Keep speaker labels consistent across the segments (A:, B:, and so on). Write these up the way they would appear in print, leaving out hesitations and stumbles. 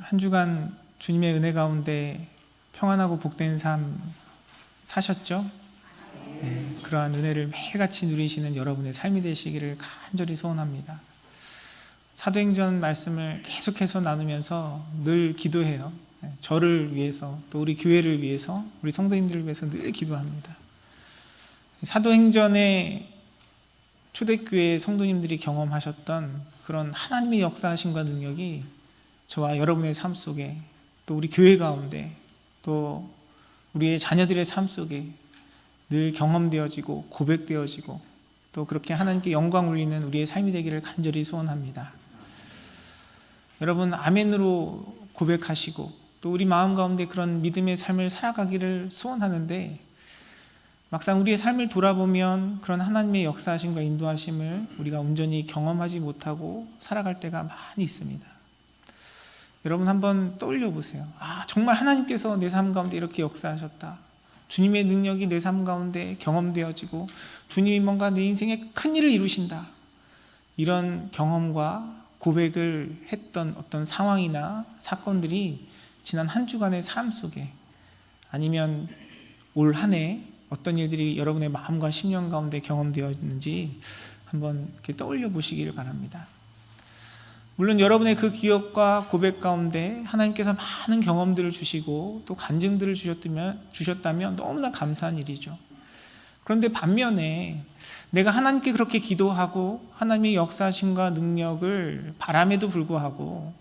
A: 한 주간 주님의 은혜 가운데 평안하고 복된 삶 사셨죠? 네, 그러한 은혜를 매일같이 누리시는 여러분의 삶이 되시기를 간절히 소원합니다. 사도행전 말씀을 계속해서 나누면서 늘 기도해요. 저를 위해서, 또 우리 교회를 위해서, 우리 성도님들을 위해서 늘 기도합니다. 사도행전의 초대교회 성도님들이 경험하셨던 그런 하나님의 역사하심과 능력이 저와 여러분의 삶 속에, 또 우리 교회 가운데, 또 우리의 자녀들의 삶 속에 늘 경험되어지고 고백되어지고, 또 그렇게 하나님께 영광 올리는 우리의 삶이 되기를 간절히 소원합니다. 여러분, 아멘으로 고백하시고 또 우리 마음 가운데 그런 믿음의 삶을 살아가기를 소원하는데, 막상 우리의 삶을 돌아보면 그런 하나님의 역사하심과 인도하심을 우리가 온전히 경험하지 못하고 살아갈 때가 많이 있습니다. 여러분, 한번 떠올려 보세요. 정말 하나님께서 내 삶 가운데 이렇게 역사하셨다. 주님의 능력이 내 삶 가운데 경험되어지고 주님이 뭔가 내 인생에 큰 일을 이루신다. 이런 경험과 고백을 했던 어떤 상황이나 사건들이 지난 한 주간의 삶 속에, 아니면 올 한 해 어떤 일들이 여러분의 마음과 심령 가운데 경험되었는지 한번 이렇게 떠올려 보시기를 바랍니다. 물론 여러분의 그 기억과 고백 가운데 하나님께서 많은 경험들을 주시고 또 간증들을 주셨다면 너무나 감사한 일이죠. 그런데 반면에 내가 하나님께 그렇게 기도하고 하나님의 역사하심과 능력을 바람에도 불구하고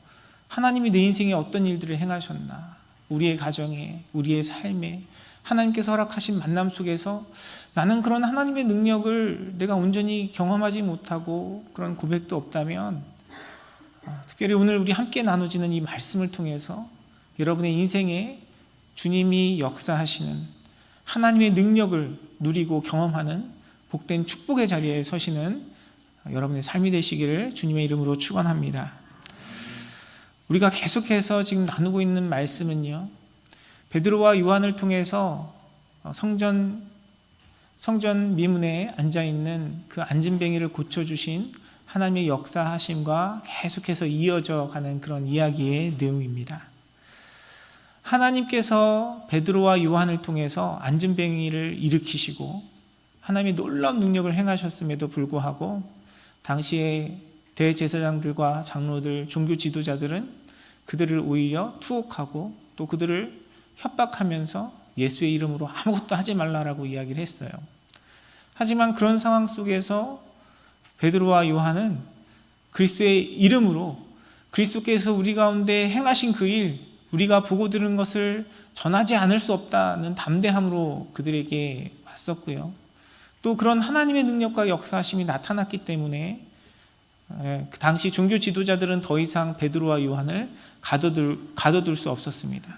A: 하나님이 내 인생에 어떤 일들을 행하셨나, 우리의 가정에, 우리의 삶에 하나님께서 허락하신 만남 속에서 나는 그런 하나님의 능력을 내가 온전히 경험하지 못하고 그런 고백도 없다면, 특별히 오늘 우리 함께 나눠지는 이 말씀을 통해서 여러분의 인생에 주님이 역사하시는 하나님의 능력을 누리고 경험하는 복된 축복의 자리에 서시는 여러분의 삶이 되시기를 주님의 이름으로 축원합니다. 우리가 계속해서 지금 나누고 있는 말씀은요, 베드로와 요한을 통해서 성전 미문에 앉아있는 그 안진뱅이를 고쳐주신 하나님의 역사하심과 계속해서 이어져 가는 그런 이야기의 내용입니다. 하나님께서 베드로와 요한을 통해서 안진뱅이를 일으키시고 하나님의 놀라운 능력을 행하셨음에도 불구하고 당시에 대제사장들과 장로들, 종교 지도자들은 그들을 오히려 투옥하고 또 그들을 협박하면서 예수의 이름으로 아무것도 하지 말라라고 이야기를 했어요. 하지만 그런 상황 속에서 베드로와 요한은 그리스도의 이름으로 그리스도께서 우리 가운데 행하신 그 일, 우리가 보고 들은 것을 전하지 않을 수 없다는 담대함으로 그들에게 왔었고요. 또 그런 하나님의 능력과 역사하심이 나타났기 때문에 그 당시 종교 지도자들은 더 이상 베드로와 요한을 가둬둘 수 없었습니다.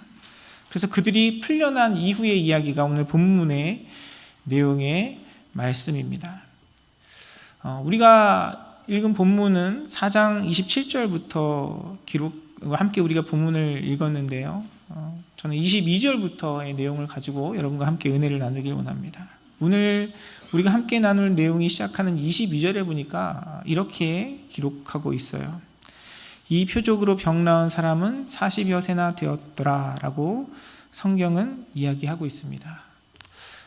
A: 그래서 그들이 풀려난 이후의 이야기가 오늘 본문의 내용의 말씀입니다. 우리가 읽은 본문은 4장 27절부터 함께 우리가 본문을 읽었는데요. 저는 22절부터의 내용을 가지고 여러분과 함께 은혜를 나누길 원합니다. 오늘 우리가 함께 나눌 내용이 시작하는 22절에 보니까 이렇게 기록하고 있어요. 이 표적으로 병 나은 사람은 40여 세나 되었더라 라고 성경은 이야기하고 있습니다.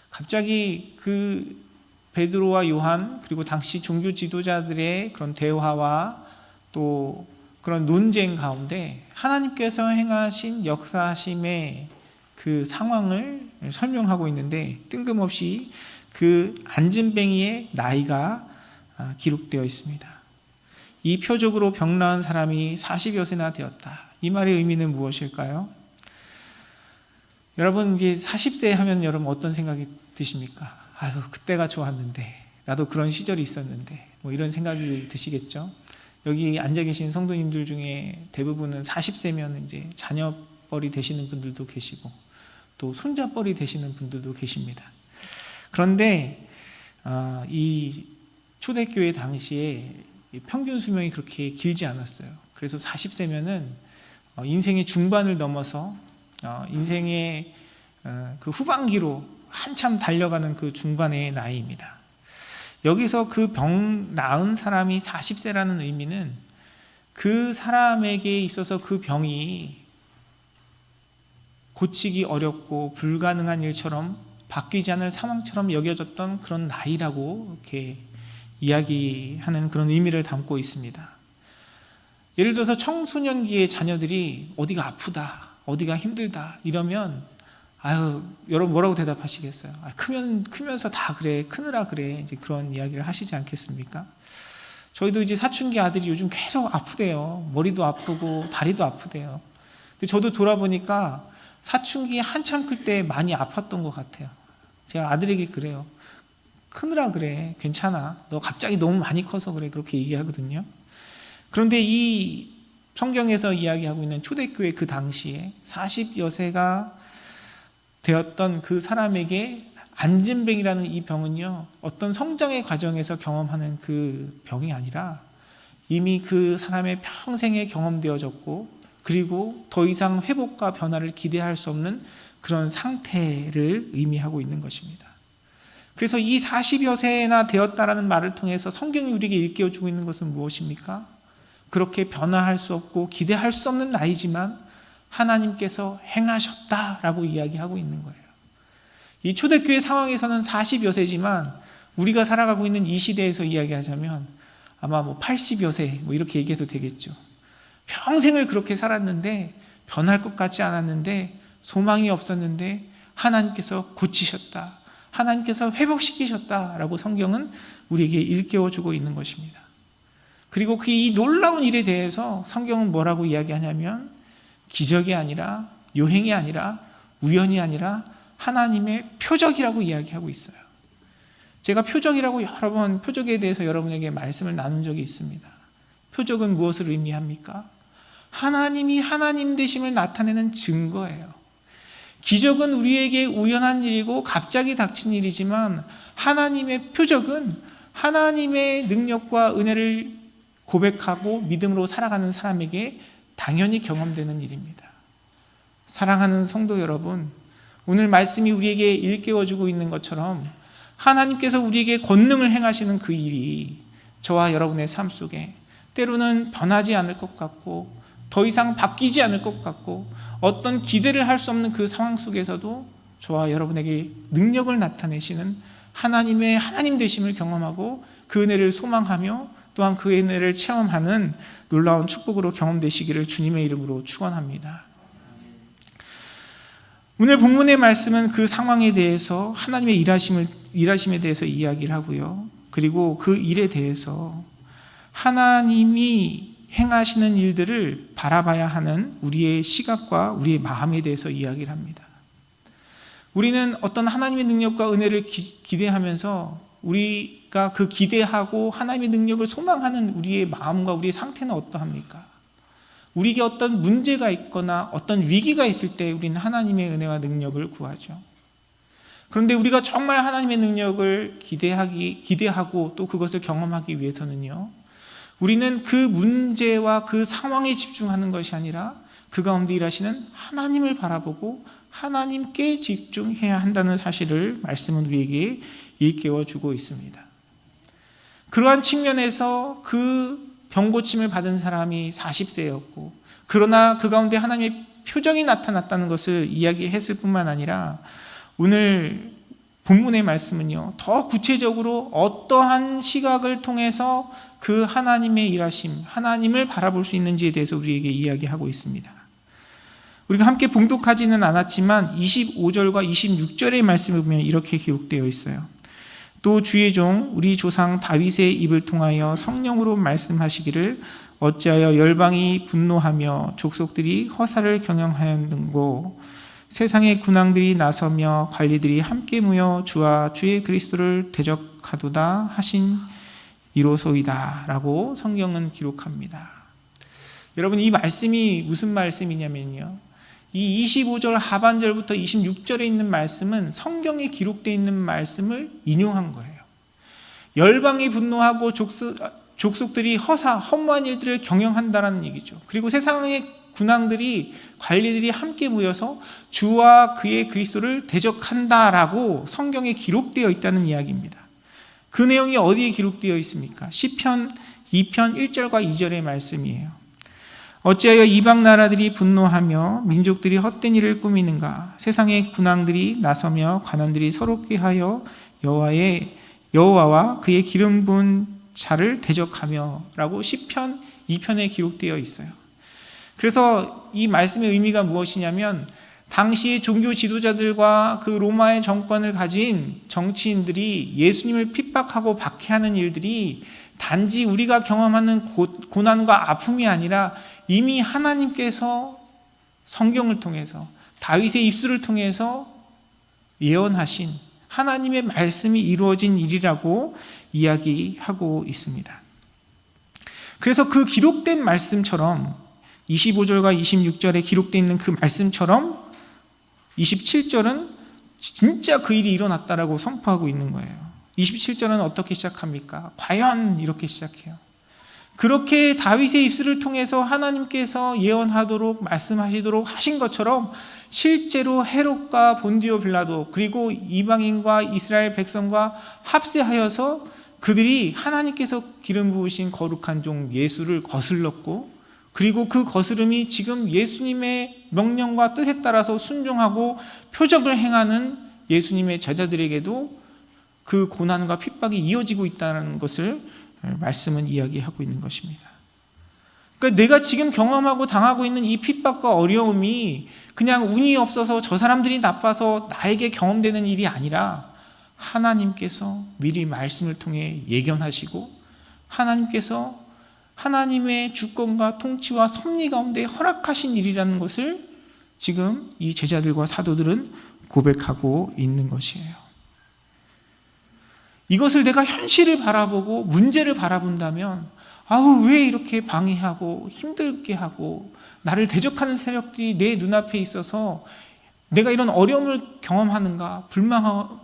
A: 갑자기 그 베드로와 요한, 그리고 당시 종교 지도자들의 그런 대화와 또 그런 논쟁 가운데 하나님께서 행하신 역사하심의 그 상황을 설명하고 있는데, 뜬금없이 그 안진뱅이의 나이가 기록되어 있습니다. 이 표적으로 병 나은 사람이 40여 세나 되었다. 이 말의 의미는 무엇일까요? 여러분, 이제 40세 하면 여러분 어떤 생각이 드십니까? 그때가 좋았는데, 나도 그런 시절이 있었는데, 이런 생각이 드시겠죠? 여기 앉아 계신 성도님들 중에 대부분은 40세면 이제 자녀뻘이 되시는 분들도 계시고 또 손자뻘이 되시는 분들도 계십니다. 그런데 이 초대교회 당시에 평균 수명이 그렇게 길지 않았어요. 그래서 40세면은 인생의 중반을 넘어서 인생의 그 후반기로 한참 달려가는 그 중반의 나이입니다. 여기서 그 병 나은 사람이 40세라는 의미는 그 사람에게 있어서 그 병이 고치기 어렵고 불가능한 일처럼 바뀌지 않을 상황처럼 여겨졌던 그런 나이라고 이렇게 이야기하는 그런 의미를 담고 있습니다. 예를 들어서 청소년기의 자녀들이 어디가 아프다, 어디가 힘들다 이러면 여러분 뭐라고 대답하시겠어요? 크면서 다 그래, 크느라 그래, 이제 그런 이야기를 하시지 않겠습니까? 저희도 이제 사춘기 아들이 요즘 계속 아프대요. 머리도 아프고 다리도 아프대요. 근데 저도 돌아보니까 사춘기 한참 클 때 많이 아팠던 것 같아요. 제가 아들에게 그래요. 크느라 그래, 괜찮아. 너 갑자기 너무 많이 커서 그래, 그렇게 얘기하거든요. 그런데 이 성경에서 이야기하고 있는 초대교회 그 당시에 40여세가 되었던 그 사람에게 안진뱅이라는 이 병은요, 어떤 성장의 과정에서 경험하는 그 병이 아니라 이미 그 사람의 평생에 경험되어졌고, 그리고 더 이상 회복과 변화를 기대할 수 없는 그런 상태를 의미하고 있는 것입니다. 그래서 이 40여 세나 되었다라는 말을 통해서 성경이 우리에게 일깨워주고 있는 것은 무엇입니까? 그렇게 변화할 수 없고 기대할 수 없는 나이지만 하나님께서 행하셨다라고 이야기하고 있는 거예요. 이 초대교회 상황에서는 40여 세지만 우리가 살아가고 있는 이 시대에서 이야기하자면 아마 80여 세 이렇게 얘기해도 되겠죠. 평생을 그렇게 살았는데 변할 것 같지 않았는데 소망이 없었는데 하나님께서 고치셨다, 하나님께서 회복시키셨다라고 성경은 우리에게 일깨워주고 있는 것입니다. 그리고 그 이 놀라운 일에 대해서 성경은 뭐라고 이야기하냐면 기적이 아니라, 요행이 아니라, 우연이 아니라 하나님의 표적이라고 이야기하고 있어요. 제가 표적이라고 여러 번 표적에 대해서 여러분에게 말씀을 나눈 적이 있습니다. 표적은 무엇을 의미합니까? 하나님이 하나님 되심을 나타내는 증거예요. 기적은 우리에게 우연한 일이고 갑자기 닥친 일이지만 하나님의 표적은 하나님의 능력과 은혜를 고백하고 믿음으로 살아가는 사람에게 당연히 경험되는 일입니다. 사랑하는 성도 여러분, 오늘 말씀이 우리에게 일깨워주고 있는 것처럼 하나님께서 우리에게 권능을 행하시는 그 일이 저와 여러분의 삶 속에 때로는 변하지 않을 것 같고 더 이상 바뀌지 않을 것 같고 어떤 기대를 할 수 없는 그 상황 속에서도 저와 여러분에게 능력을 나타내시는 하나님의 하나님 되심을 경험하고 그 은혜를 소망하며 또한 그 은혜를 체험하는 놀라운 축복으로 경험되시기를 주님의 이름으로 축원합니다. 오늘 본문의 말씀은 그 상황에 대해서 하나님의 일하심에 대해서 이야기를 하고요. 그리고 그 일에 대해서 하나님이 행하시는 일들을 바라봐야 하는 우리의 시각과 우리의 마음에 대해서 이야기를 합니다. 우리는 어떤 하나님의 능력과 은혜를 기대하면서 우리가 그 기대하고 하나님의 능력을 소망하는 우리의 마음과 우리의 상태는 어떠합니까? 우리에게 어떤 문제가 있거나 어떤 위기가 있을 때 우리는 하나님의 은혜와 능력을 구하죠. 그런데 우리가 정말 하나님의 능력을 기대하고 또 그것을 경험하기 위해서는요, 우리는 그 문제와 그 상황에 집중하는 것이 아니라 그 가운데 일하시는 하나님을 바라보고 하나님께 집중해야 한다는 사실을 말씀은 우리에게 일깨워주고 있습니다. 그러한 측면에서 그 병고침을 받은 사람이 40세였고 그러나 그 가운데 하나님의 표정이 나타났다는 것을 이야기했을 뿐만 아니라 오늘 본문의 말씀은요, 더 구체적으로 어떠한 시각을 통해서 그 하나님의 일하심, 하나님을 바라볼 수 있는지에 대해서 우리에게 이야기하고 있습니다. 우리가 함께 봉독하지는 않았지만 25절과 26절의 말씀을 보면 이렇게 기록되어 있어요. 또 주의 종 우리 조상 다윗의 입을 통하여 성령으로 말씀하시기를 어찌하여 열방이 분노하며 족속들이 허사를 경영하였는고 세상의 군왕들이 나서며 관리들이 함께 모여 주와 주의 그리스도를 대적하도다 하신 이로소이다 라고 성경은 기록합니다. 여러분, 이 말씀이 무슨 말씀이냐면요, 이 25절 하반절부터 26절에 있는 말씀은 성경에 기록되어 있는 말씀을 인용한 거예요. 열방이 분노하고 족속들이 허무한 일들을 경영한다는 얘기죠. 그리고 세상의 군왕들이, 관리들이 함께 모여서 주와 그의 그리스도를 대적한다라고 성경에 기록되어 있다는 이야기입니다. 그 내용이 어디에 기록되어 있습니까? 시편 2편 1절과 2절의 말씀이에요. 어찌하여 이방 나라들이 분노하며 민족들이 헛된 일을 꾸미는가? 세상의 군왕들이 나서며 관원들이 서럽게 하여 여호와와 그의 기름 부은 자를 대적하며 라고 시편 2편에 기록되어 있어요. 그래서 이 말씀의 의미가 무엇이냐면, 당시의 종교 지도자들과 그 로마의 정권을 가진 정치인들이 예수님을 핍박하고 박해하는 일들이 단지 우리가 경험하는 고난과 아픔이 아니라 이미 하나님께서 성경을 통해서, 다윗의 입술을 통해서 예언하신 하나님의 말씀이 이루어진 일이라고 이야기하고 있습니다. 그래서 그 기록된 말씀처럼 25절과 26절에 기록되어 있는 그 말씀처럼 27절은 진짜 그 일이 일어났다라고 선포하고 있는 거예요. 27절은 어떻게 시작합니까? 과연 이렇게 시작해요. 그렇게 다윗의 입술을 통해서 하나님께서 예언하도록 말씀하시도록 하신 것처럼 실제로 헤롯과 본디오 빌라도 그리고 이방인과 이스라엘 백성과 합세하여서 그들이 하나님께서 기름 부으신 거룩한 종 예수를 거슬렀고, 그리고 그 거스름이 지금 예수님의 명령과 뜻에 따라서 순종하고 표적을 행하는 예수님의 제자들에게도 그 고난과 핍박이 이어지고 있다는 것을 말씀은 이야기하고 있는 것입니다. 그러니까 내가 지금 경험하고 당하고 있는 이 핍박과 어려움이 그냥 운이 없어서 저 사람들이 나빠서 나에게 경험되는 일이 아니라 하나님께서 미리 말씀을 통해 예견하시고 하나님께서 하나님의 주권과 통치와 섭리 가운데 허락하신 일이라는 것을 지금 이 제자들과 사도들은 고백하고 있는 것이에요. 이것을 내가 현실을 바라보고 문제를 바라본다면, 왜 이렇게 방해하고 힘들게 하고 나를 대적하는 세력들이 내 눈앞에 있어서 내가 이런 어려움을 경험하는가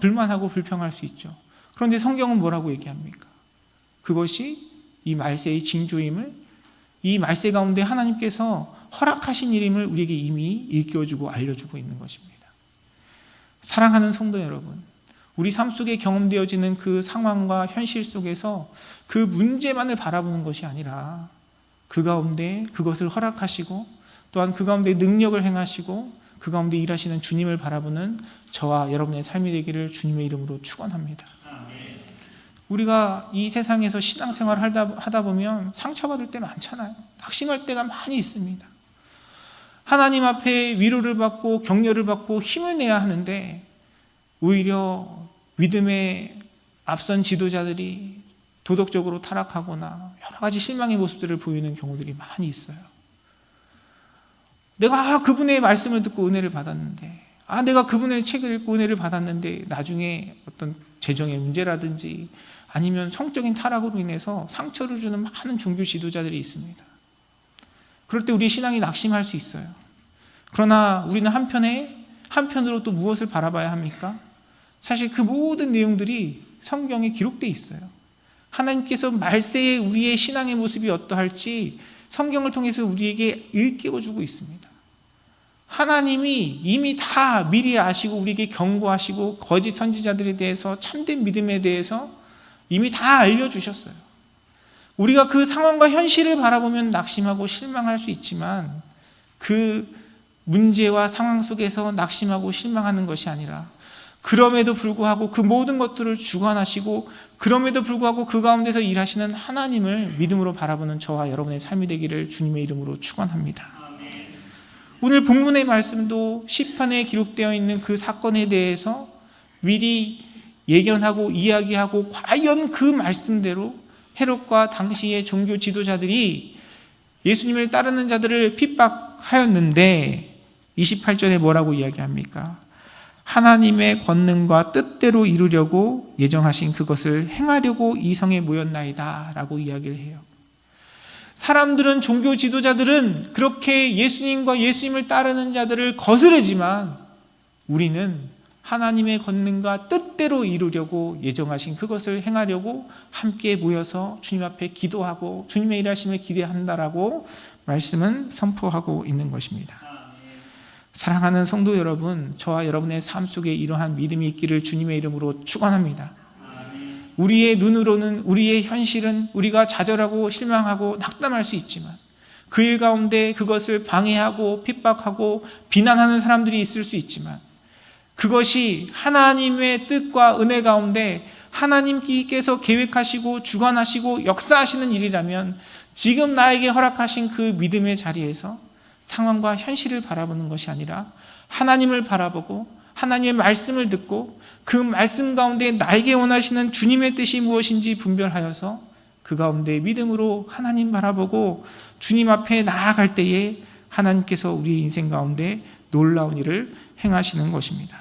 A: 불만하고 불평할 수 있죠. 그런데 성경은 뭐라고 얘기합니까? 그것이 이 말세의 징조임을, 이 말세 가운데 하나님께서 허락하신 일임을 우리에게 이미 일깨워주고 알려주고 있는 것입니다. 사랑하는 성도 여러분, 우리 삶 속에 경험되어지는 그 상황과 현실 속에서 그 문제만을 바라보는 것이 아니라 그 가운데 그것을 허락하시고 또한 그 가운데 능력을 행하시고 그 가운데 일하시는 주님을 바라보는 저와 여러분의 삶이 되기를 주님의 이름으로 축원합니다. 우리가 이 세상에서 신앙생활을 하다 보면 상처받을 때 많잖아요. 낙심할 때가 많이 있습니다. 하나님 앞에 위로를 받고 격려를 받고 힘을 내야 하는데 오히려 믿음의 앞선 지도자들이 도덕적으로 타락하거나 여러 가지 실망의 모습들을 보이는 경우들이 많이 있어요. 내가 그분의 말씀을 듣고 은혜를 받았는데, 내가 그분의 책을 읽고 은혜를 받았는데 나중에 어떤 재정의 문제라든지 아니면 성적인 타락으로 인해서 상처를 주는 많은 종교 지도자들이 있습니다. 그럴 때 우리 신앙이 낙심할 수 있어요. 그러나 우리는 한편으로 또 무엇을 바라봐야 합니까? 사실 그 모든 내용들이 성경에 기록되어 있어요. 하나님께서 말세에 우리의 신앙의 모습이 어떠할지 성경을 통해서 우리에게 일깨워주고 있습니다. 하나님이 이미 다 미리 아시고 우리에게 경고하시고 거짓 선지자들에 대해서 참된 믿음에 대해서 이미 다 알려주셨어요. 우리가 그 상황과 현실을 바라보면 낙심하고 실망할 수 있지만 그 문제와 상황 속에서 낙심하고 실망하는 것이 아니라 그럼에도 불구하고 그 모든 것들을 주관하시고 그럼에도 불구하고 그 가운데서 일하시는 하나님을 믿음으로 바라보는 저와 여러분의 삶이 되기를 주님의 이름으로 축원합니다. 오늘 본문의 말씀도 시편에 기록되어 있는 그 사건에 대해서 미리 예견하고 이야기하고 과연 그 말씀대로 헤롯과 당시의 종교 지도자들이 예수님을 따르는 자들을 핍박하였는데 28절에 뭐라고 이야기합니까? 하나님의 권능과 뜻대로 이루려고 예정하신 그것을 행하려고 이 성에 모였나이다 라고 이야기를 해요. 사람들은, 종교 지도자들은 그렇게 예수님과 예수님을 따르는 자들을 거스르지만 우리는 하나님의 권능과 뜻대로 이루려고 예정하신 그것을 행하려고 함께 모여서 주님 앞에 기도하고 주님의 일하심을 기대한다라고 말씀은 선포하고 있는 것입니다. 사랑하는 성도 여러분, 저와 여러분의 삶 속에 이러한 믿음이 있기를 주님의 이름으로 축원합니다. 우리의 눈으로는, 우리의 현실은 우리가 좌절하고 실망하고 낙담할 수 있지만 그 일 가운데 그것을 방해하고 핍박하고 비난하는 사람들이 있을 수 있지만, 그것이 하나님의 뜻과 은혜 가운데 하나님께서 계획하시고 주관하시고 역사하시는 일이라면, 지금 나에게 허락하신 그 믿음의 자리에서 상황과 현실을 바라보는 것이 아니라 하나님을 바라보고 하나님의 말씀을 듣고 그 말씀 가운데 나에게 원하시는 주님의 뜻이 무엇인지 분별하여서 그 가운데 믿음으로 하나님 바라보고 주님 앞에 나아갈 때에 하나님께서 우리의 인생 가운데 놀라운 일을 행하시는 것입니다.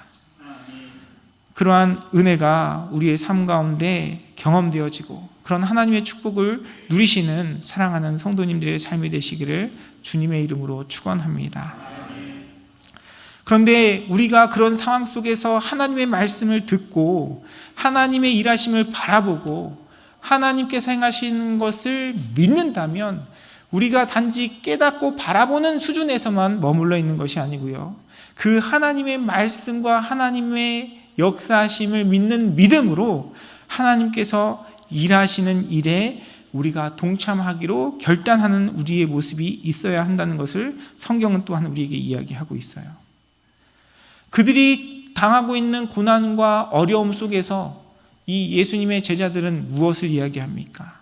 A: 그러한 은혜가 우리의 삶 가운데 경험되어지고 그런 하나님의 축복을 누리시는 사랑하는 성도님들의 삶이 되시기를 주님의 이름으로 축원합니다. 그런데 우리가 그런 상황 속에서 하나님의 말씀을 듣고 하나님의 일하심을 바라보고 하나님께서 행하시는 것을 믿는다면, 우리가 단지 깨닫고 바라보는 수준에서만 머물러 있는 것이 아니고요, 그 하나님의 말씀과 하나님의 역사하심을 믿는 믿음으로 하나님께서 일하시는 일에 우리가 동참하기로 결단하는 우리의 모습이 있어야 한다는 것을 성경은 또한 우리에게 이야기하고 있어요. 그들이 당하고 있는 고난과 어려움 속에서 이 예수님의 제자들은 무엇을 이야기합니까?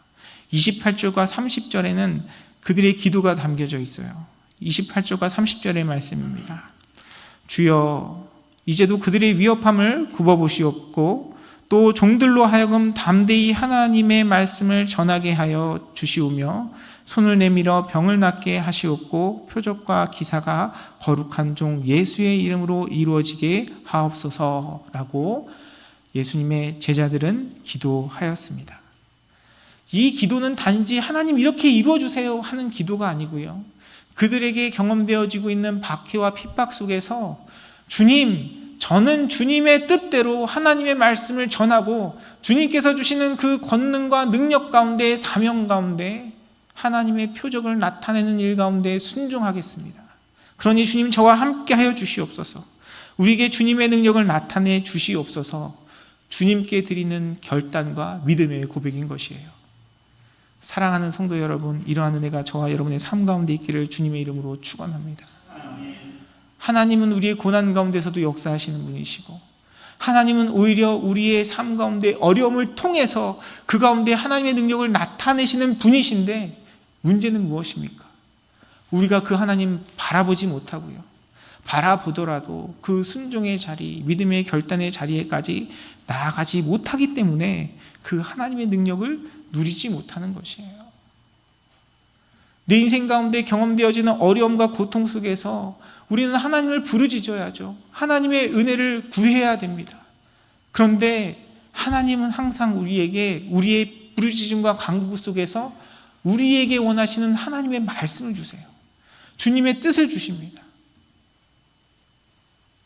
A: 28절과 30절에는 그들의 기도가 담겨져 있어요. 28절과 30절의 말씀입니다. 주여, 이제도 그들의 위협함을 굽어보시옵고 또 종들로 하여금 담대히 하나님의 말씀을 전하게 하여 주시오며 손을 내밀어 병을 낫게 하시옵고 표적과 기사가 거룩한 종 예수의 이름으로 이루어지게 하옵소서라고 예수님의 제자들은 기도하였습니다. 이 기도는 단지 하나님 이렇게 이루어주세요 하는 기도가 아니고요, 그들에게 경험되어지고 있는 박해와 핍박 속에서 주님, 저는 주님의 뜻대로 하나님의 말씀을 전하고 주님께서 주시는 그 권능과 능력 가운데, 사명 가운데 하나님의 표적을 나타내는 일 가운데 순종하겠습니다. 그러니 주님, 저와 함께 하여 주시옵소서. 우리에게 주님의 능력을 나타내 주시옵소서. 주님께 드리는 결단과 믿음의 고백인 것이에요. 사랑하는 성도 여러분, 이러한 은혜가 저와 여러분의 삶 가운데 있기를 주님의 이름으로 축원합니다. 하나님은 우리의 고난 가운데서도 역사하시는 분이시고, 하나님은 오히려 우리의 삶 가운데 어려움을 통해서 그 가운데 하나님의 능력을 나타내시는 분이신데, 문제는 무엇입니까? 우리가 그 하나님 바라보지 못하고요, 바라보더라도 그 순종의 자리, 믿음의 결단의 자리에까지 나아가지 못하기 때문에 그 하나님의 능력을 누리지 못하는 것이에요. 내 인생 가운데 경험되어지는 어려움과 고통 속에서 우리는 하나님을 부르짖어야죠. 하나님의 은혜를 구해야 됩니다. 그런데 하나님은 항상 우리에게 우리의 부르짖음과 간구 속에서 우리에게 원하시는 하나님의 말씀을 주세요. 주님의 뜻을 주십니다.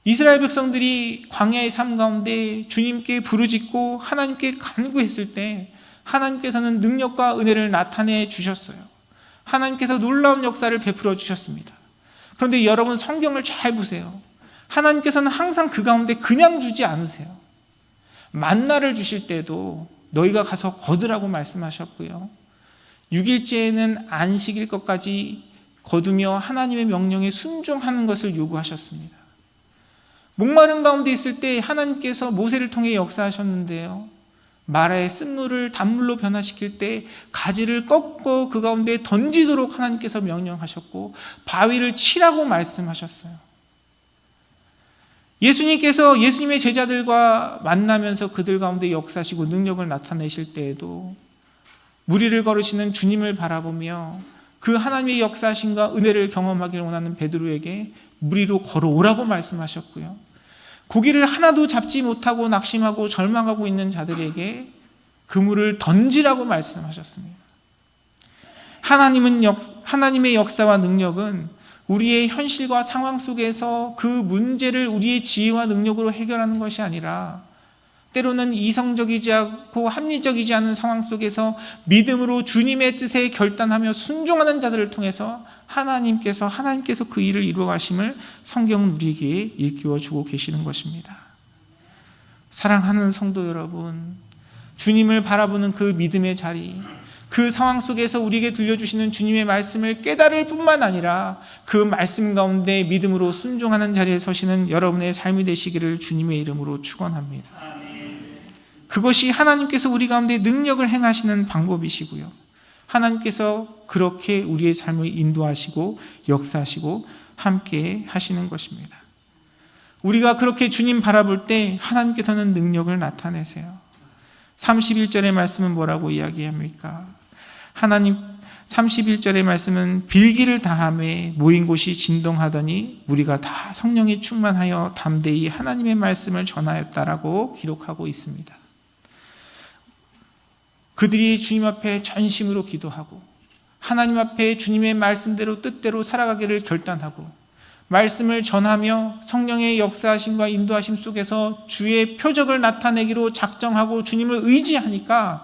A: 이스라엘 백성들이 광야의 삶 가운데 주님께 부르짖고 하나님께 간구했을 때 하나님께서는 능력과 은혜를 나타내 주셨어요. 하나님께서 놀라운 역사를 베풀어 주셨습니다. 그런데 여러분, 성경을 잘 보세요. 하나님께서는 항상 그 가운데 그냥 주지 않으세요. 만나를 주실 때도 너희가 가서 거두라고 말씀하셨고요, 6일째에는 안식일 것까지 거두며 하나님의 명령에 순종하는 것을 요구하셨습니다. 목마른 가운데 있을 때 하나님께서 모세를 통해 역사하셨는데요, 마라의 쓴물을 단물로 변화시킬 때 가지를 꺾고 그 가운데 던지도록 하나님께서 명령하셨고 바위를 치라고 말씀하셨어요. 예수님께서 예수님의 제자들과 만나면서 그들 가운데 역사하시고 능력을 나타내실 때에도 무리를 걸으시는 주님을 바라보며 그 하나님의 역사하심과 은혜를 경험하기를 원하는 베드로에게 무리로 걸어오라고 말씀하셨고요, 고기를 하나도 잡지 못하고 낙심하고 절망하고 있는 자들에게 그물을 던지라고 말씀하셨습니다. 하나님의 역사와 능력은 우리의 현실과 상황 속에서 그 문제를 우리의 지혜와 능력으로 해결하는 것이 아니라 때로는 이성적이지 않고 합리적이지 않은 상황 속에서 믿음으로 주님의 뜻에 결단하며 순종하는 자들을 통해서 하나님께서 그 일을 이루어 가심을 성경은 우리에게 일깨워 주고 계시는 것입니다. 사랑하는 성도 여러분, 주님을 바라보는 그 믿음의 자리, 그 그 상황 속에서 우리에게 들려주시는 주님의 말씀을 깨달을 뿐만 아니라 그 말씀 가운데 믿음으로 순종하는 자리에 서시는 여러분의 삶이 되시기를 주님의 이름으로 축원합니다. 그것이 하나님께서 우리 가운데 능력을 행하시는 방법이시고요, 하나님께서 그렇게 우리의 삶을 인도하시고 역사하시고 함께 하시는 것입니다. 우리가 그렇게 주님 바라볼 때 하나님께서는 능력을 나타내세요. 31절의 말씀은 뭐라고 이야기합니까? 하나님 31절의 말씀은 빌기를 다함에 모인 곳이 진동하더니 우리가 다 성령에 충만하여 담대히 하나님의 말씀을 전하였다라고 기록하고 있습니다. 그들이 주님 앞에 전심으로 기도하고 하나님 앞에 주님의 말씀대로 뜻대로 살아가기를 결단하고 말씀을 전하며 성령의 역사하심과 인도하심 속에서 주의 표적을 나타내기로 작정하고 주님을 의지하니까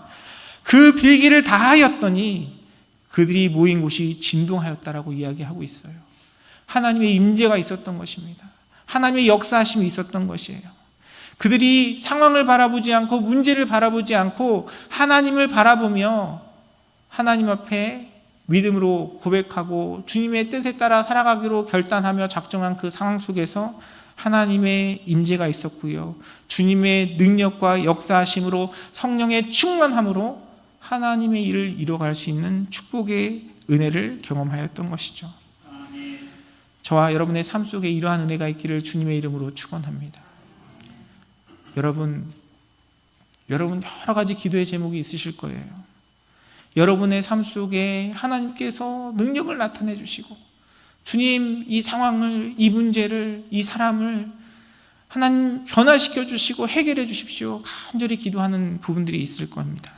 A: 그 빌기를 다하였더니 그들이 모인 곳이 진동하였다라고 이야기하고 있어요. 하나님의 임재가 있었던 것입니다. 하나님의 역사하심이 있었던 것이에요. 그들이 상황을 바라보지 않고 문제를 바라보지 않고 하나님을 바라보며 하나님 앞에 믿음으로 고백하고 주님의 뜻에 따라 살아가기로 결단하며 작정한 그 상황 속에서 하나님의 임재가 있었고요, 주님의 능력과 역사하심으로 성령의 충만함으로 하나님의 일을 이뤄갈 수 있는 축복의 은혜를 경험하였던 것이죠. 저와 여러분의 삶 속에 이러한 은혜가 있기를 주님의 이름으로 축원합니다. 여러분 여러 가지 기도의 제목이 있으실 거예요. 여러분의 삶 속에 하나님께서 능력을 나타내 주시고 주님 이 상황을, 이 문제를, 이 사람을 하나님 변화시켜 주시고 해결해 주십시오, 간절히 기도하는 부분들이 있을 겁니다.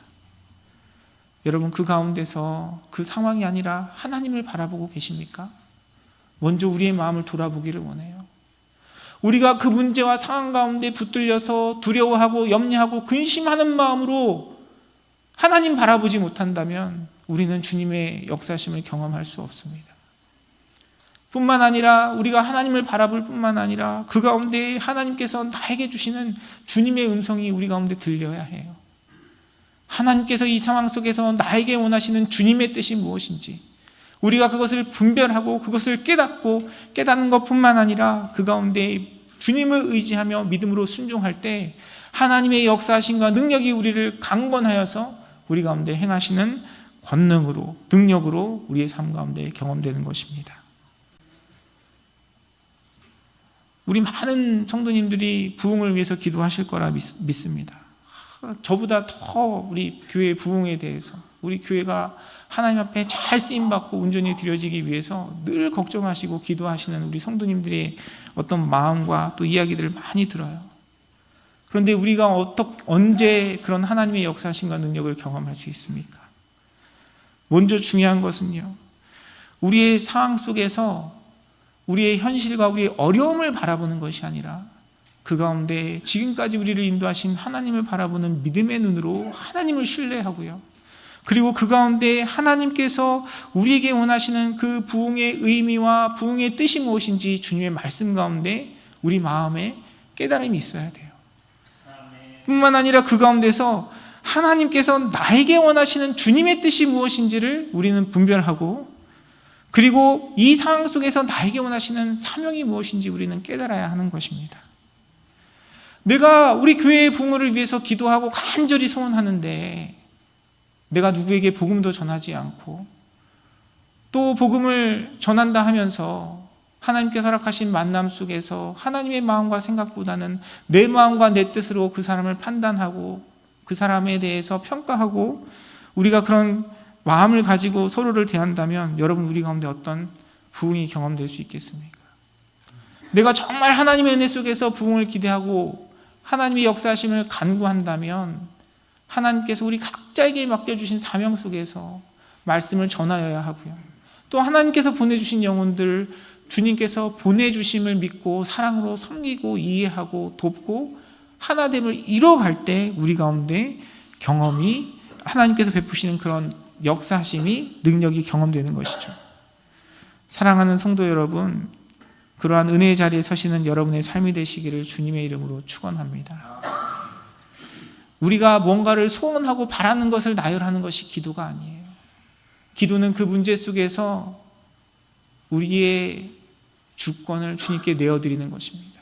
A: 여러분 그 가운데서 그 상황이 아니라 하나님을 바라보고 계십니까? 먼저 우리의 마음을 돌아보기를 원해요. 우리가 그 문제와 상황 가운데 붙들려서 두려워하고 염려하고 근심하는 마음으로 하나님 바라보지 못한다면 우리는 주님의 역사심을 경험할 수 없습니다. 뿐만 아니라 우리가 하나님을 바라볼 뿐만 아니라 그 가운데 하나님께서 나에게 주시는 주님의 음성이 우리 가운데 들려야 해요. 하나님께서 이 상황 속에서 나에게 원하시는 주님의 뜻이 무엇인지 우리가 그것을 분별하고 그것을 깨닫고 깨닫는 것뿐만 아니라 그 가운데 주님을 의지하며 믿음으로 순종할 때 하나님의 역사하심과 능력이 우리를 강권하여서 우리 가운데 행하시는 권능으로, 능력으로 우리의 삶 가운데 경험되는 것입니다. 우리 많은 성도님들이 부흥을 위해서 기도하실 거라 믿습니다. 저보다 더 우리 교회의 부흥에 대해서, 우리 교회가 하나님 앞에 잘 쓰임받고 온전히 드려지기 위해서 늘 걱정하시고 기도하시는 우리 성도님들의 어떤 마음과 또 이야기들을 많이 들어요. 그런데 우리가 언제 그런 하나님의 역사심과 능력을 경험할 수 있습니까? 먼저 중요한 것은요, 우리의 상황 속에서 우리의 현실과 우리의 어려움을 바라보는 것이 아니라 그 가운데 지금까지 우리를 인도하신 하나님을 바라보는 믿음의 눈으로 하나님을 신뢰하고요, 그리고 그 가운데 하나님께서 우리에게 원하시는 그 부흥의 의미와 부흥의 뜻이 무엇인지 주님의 말씀 가운데 우리 마음에 깨달음이 있어야 돼요. 뿐만 아니라 그 가운데서 하나님께서 나에게 원하시는 주님의 뜻이 무엇인지를 우리는 분별하고, 그리고 이 상황 속에서 나에게 원하시는 사명이 무엇인지 우리는 깨달아야 하는 것입니다. 내가 우리 교회의 부흥을 위해서 기도하고 간절히 소원하는데 내가 누구에게 복음도 전하지 않고 또 복음을 전한다 하면서 하나님께서 허락하신 만남 속에서 하나님의 마음과 생각보다는 내 마음과 내 뜻으로 그 사람을 판단하고 그 사람에 대해서 평가하고 우리가 그런 마음을 가지고 서로를 대한다면 여러분 우리 가운데 어떤 부흥이 경험될 수 있겠습니까? 내가 정말 하나님의 은혜 속에서 부흥을 기대하고 하나님의 역사하심을 간구한다면 하나님께서 우리 각자에게 맡겨주신 사명 속에서 말씀을 전하여야 하고요, 또 하나님께서 보내주신 영혼들 주님께서 보내주심을 믿고 사랑으로 섬기고 이해하고 돕고 하나됨을 이뤄갈 때 우리 가운데 경험이 하나님께서 베푸시는 그런 역사하심이 능력이 경험되는 것이죠. 사랑하는 성도 여러분, 그러한 은혜의 자리에 서시는 여러분의 삶이 되시기를 주님의 이름으로 축원합니다. 우리가 뭔가를 소원하고 바라는 것을 나열하는 것이 기도가 아니에요. 기도는 그 문제 속에서 우리의 주권을 주님께 내어드리는 것입니다.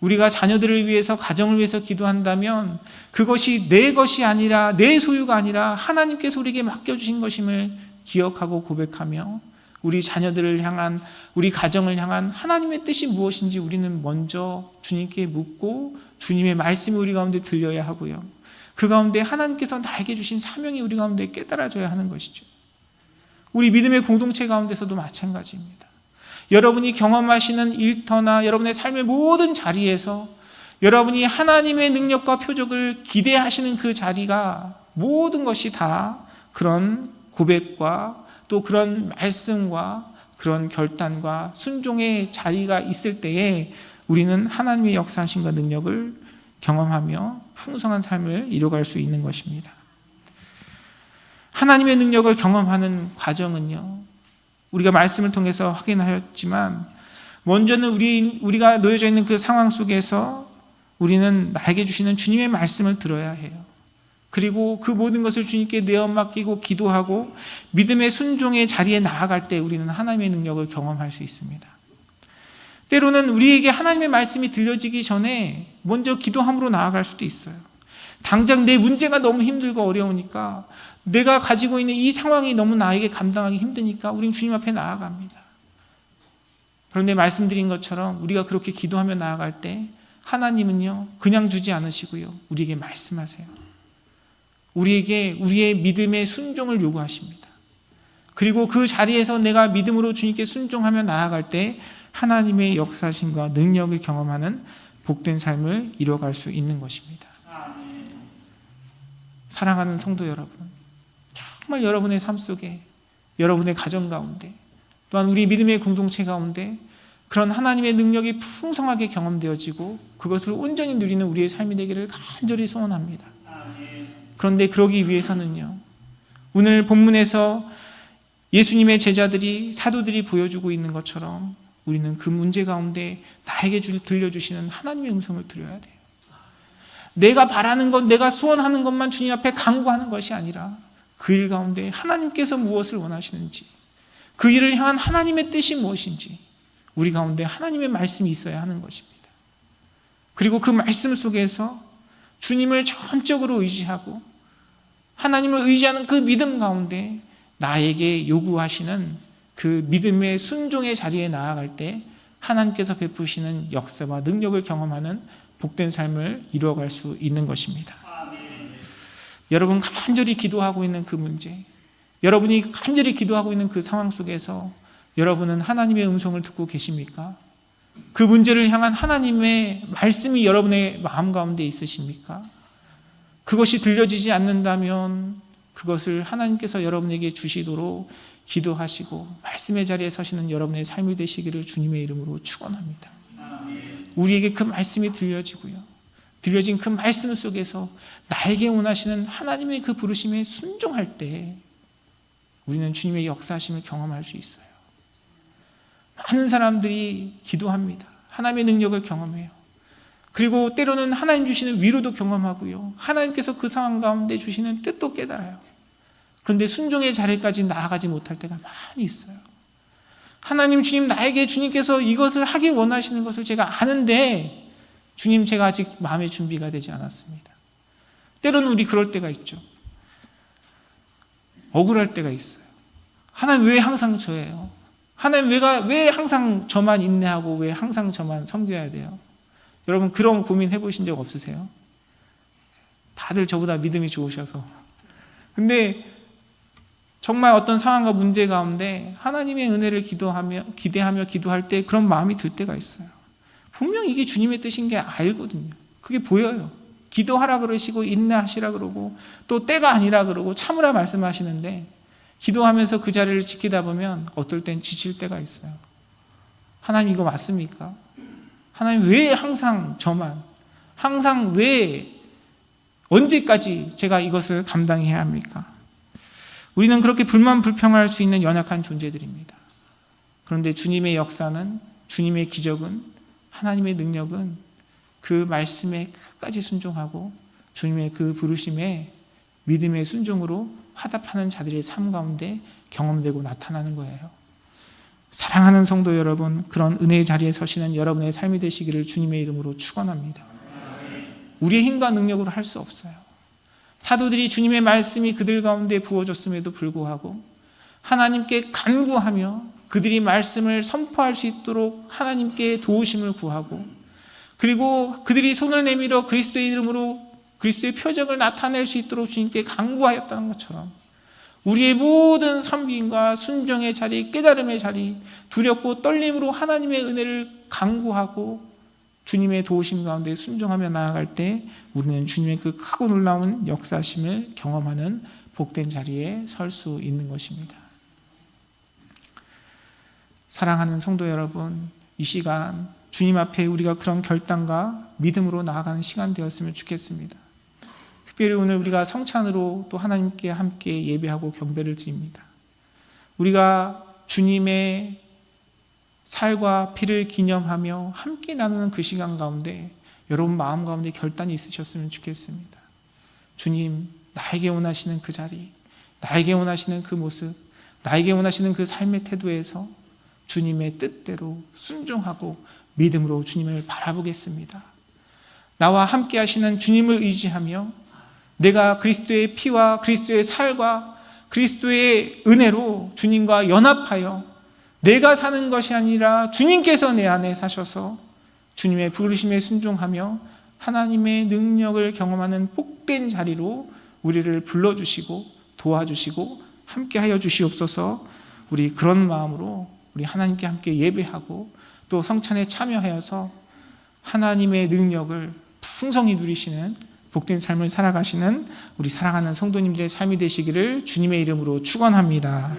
A: 우리가 자녀들을 위해서, 가정을 위해서 기도한다면 그것이 내 것이 아니라, 내 소유가 아니라 하나님께서 우리에게 맡겨주신 것임을 기억하고 고백하며 우리 자녀들을 향한, 우리 가정을 향한 하나님의 뜻이 무엇인지 우리는 먼저 주님께 묻고 주님의 말씀이 우리 가운데 들려야 하고요. 그 가운데 하나님께서 나에게 주신 사명이 우리 가운데 깨달아져야 하는 것이죠. 우리 믿음의 공동체 가운데서도 마찬가지입니다. 여러분이 경험하시는 일터나 여러분의 삶의 모든 자리에서 여러분이 하나님의 능력과 표적을 기대하시는 그 자리가 모든 것이 다 그런 고백과 또 그런 말씀과 그런 결단과 순종의 자리가 있을 때에 우리는 하나님의 역사하심과 능력을 경험하며 풍성한 삶을 이뤄갈 수 있는 것입니다. 하나님의 능력을 경험하는 과정은요, 우리가 말씀을 통해서 확인하였지만 먼저는 우리가 놓여져 있는 그 상황 속에서 우리는 나에게 주시는 주님의 말씀을 들어야 해요. 그리고 그 모든 것을 주님께 내어 맡기고 기도하고 믿음의 순종의 자리에 나아갈 때 우리는 하나님의 능력을 경험할 수 있습니다. 때로는 우리에게 하나님의 말씀이 들려지기 전에 먼저 기도함으로 나아갈 수도 있어요. 당장 내 문제가 너무 힘들고 어려우니까, 내가 가지고 있는 이 상황이 너무 나에게 감당하기 힘드니까 우리는 주님 앞에 나아갑니다. 그런데 말씀드린 것처럼 우리가 그렇게 기도하며 나아갈 때 하나님은요, 그냥 주지 않으시고요, 우리에게 말씀하세요. 우리에게 우리의 믿음의 순종을 요구하십니다. 그리고 그 자리에서 내가 믿음으로 주님께 순종하며 나아갈 때 하나님의 역사심과 능력을 경험하는 복된 삶을 이뤄갈 수 있는 것입니다. 사랑하는 성도 여러분, 정말 여러분의 삶 속에, 여러분의 가정 가운데, 또한 우리 믿음의 공동체 가운데 그런 하나님의 능력이 풍성하게 경험되어지고 그것을 온전히 누리는 우리의 삶이 되기를 간절히 소원합니다. 그런데 그러기 위해서는요, 오늘 본문에서 예수님의 제자들이, 사도들이 보여주고 있는 것처럼 우리는 그 문제 가운데 나에게 들려주시는 하나님의 음성을 들어야 돼요. 내가 바라는 것, 내가 소원하는 것만 주님 앞에 간구하는 것이 아니라 그 일 가운데 하나님께서 무엇을 원하시는지, 그 일을 향한 하나님의 뜻이 무엇인지 우리 가운데 하나님의 말씀이 있어야 하는 것입니다. 그리고 그 말씀 속에서 주님을 전적으로 의지하고 하나님을 의지하는 그 믿음 가운데 나에게 요구하시는 그 믿음의 순종의 자리에 나아갈 때 하나님께서 베푸시는 역사와 능력을 경험하는 복된 삶을 이루어갈 수 있는 것입니다. 여러분 간절히 기도하고 있는 그 문제, 여러분이 간절히 기도하고 있는 그 상황 속에서 여러분은 하나님의 음성을 듣고 계십니까? 그 문제를 향한 하나님의 말씀이 여러분의 마음 가운데 있으십니까? 그것이 들려지지 않는다면 그것을 하나님께서 여러분에게 주시도록 기도하시고 말씀의 자리에 서시는 여러분의 삶이 되시기를 주님의 이름으로 축원합니다. 우리에게 그 말씀이 들려지고요, 들려진 그 말씀 속에서 나에게 원하시는 하나님의 그 부르심에 순종할 때 우리는 주님의 역사하심을 경험할 수 있어요. 많은 사람들이 기도합니다. 하나님의 능력을 경험해요. 그리고 때로는 하나님 주시는 위로도 경험하고요, 하나님께서 그 상황 가운데 주시는 뜻도 깨달아요. 그런데 순종의 자리까지 나아가지 못할 때가 많이 있어요. 하나님, 주님, 나에게 주님께서 이것을 하기 원하시는 것을 제가 아는데 주님, 제가 아직 마음의 준비가 되지 않았습니다. 때로는 우리 그럴 때가 있죠. 억울할 때가 있어요. 하나님 왜 항상 저예요? 하나님 왜 항상 저만 인내하고 왜 항상 저만 섬겨야 돼요? 여러분 그런 고민 해보신 적 없으세요? 다들 저보다 믿음이 좋으셔서. 근데 정말 어떤 상황과 문제 가운데 하나님의 은혜를 기대하며 기도할 때 그런 마음이 들 때가 있어요. 분명 이게 주님의 뜻인 게 알거든요. 그게 보여요. 기도하라 그러시고 인내하시라 그러고 또 때가 아니라 그러고 참으라 말씀하시는데 기도하면서 그 자리를 지키다 보면 어떨 땐 지칠 때가 있어요. 하나님 이거 맞습니까? 하나님 왜 항상 저만, 항상 왜 언제까지 제가 이것을 감당해야 합니까? 우리는 그렇게 불만불평할 수 있는 연약한 존재들입니다. 그런데 주님의 역사는, 주님의 기적은, 하나님의 능력은 그 말씀에 끝까지 순종하고 주님의 그 부르심에 믿음의 순종으로 화답하는 자들의 삶 가운데 경험되고 나타나는 거예요. 사랑하는 성도 여러분, 그런 은혜의 자리에 서시는 여러분의 삶이 되시기를 주님의 이름으로 축원합니다. 우리의 힘과 능력으로 할 수 없어요. 사도들이 주님의 말씀이 그들 가운데 부어졌음에도 불구하고 하나님께 간구하며 그들이 말씀을 선포할 수 있도록 하나님께 도우심을 구하고, 그리고 그들이 손을 내밀어 그리스도의 이름으로 그리스도의 표적을 나타낼 수 있도록 주님께 간구하였다는 것처럼 우리의 모든 섬김과 순종의 자리, 깨달음의 자리, 두렵고 떨림으로 하나님의 은혜를 간구하고 주님의 도우심 가운데 순종하며 나아갈 때 우리는 주님의 그 크고 놀라운 역사심을 경험하는 복된 자리에 설 수 있는 것입니다. 사랑하는 성도 여러분, 이 시간 주님 앞에 우리가 그런 결단과 믿음으로 나아가는 시간 되었으면 좋겠습니다. 특별히 오늘 우리가 성찬으로 또 하나님께 함께 예배하고 경배를 드립니다. 우리가 주님의 살과 피를 기념하며 함께 나누는 그 시간 가운데 여러분 마음 가운데 결단이 있으셨으면 좋겠습니다. 주님, 나에게 원하시는 그 자리, 나에게 원하시는 그 모습, 나에게 원하시는 그 삶의 태도에서 주님의 뜻대로 순종하고 믿음으로 주님을 바라보겠습니다. 나와 함께 하시는 주님을 의지하며 내가 그리스도의 피와 그리스도의 살과 그리스도의 은혜로 주님과 연합하여 내가 사는 것이 아니라 주님께서 내 안에 사셔서 주님의 부르심에 순종하며 하나님의 능력을 경험하는 복된 자리로 우리를 불러주시고 도와주시고 함께하여 주시옵소서. 우리 그런 마음으로 우리 하나님께 함께 예배하고 또 성찬에 참여하여서 하나님의 능력을 풍성히 누리시는 복된 삶을 살아가시는 우리 사랑하는 성도님들의 삶이 되시기를 주님의 이름으로 축원합니다.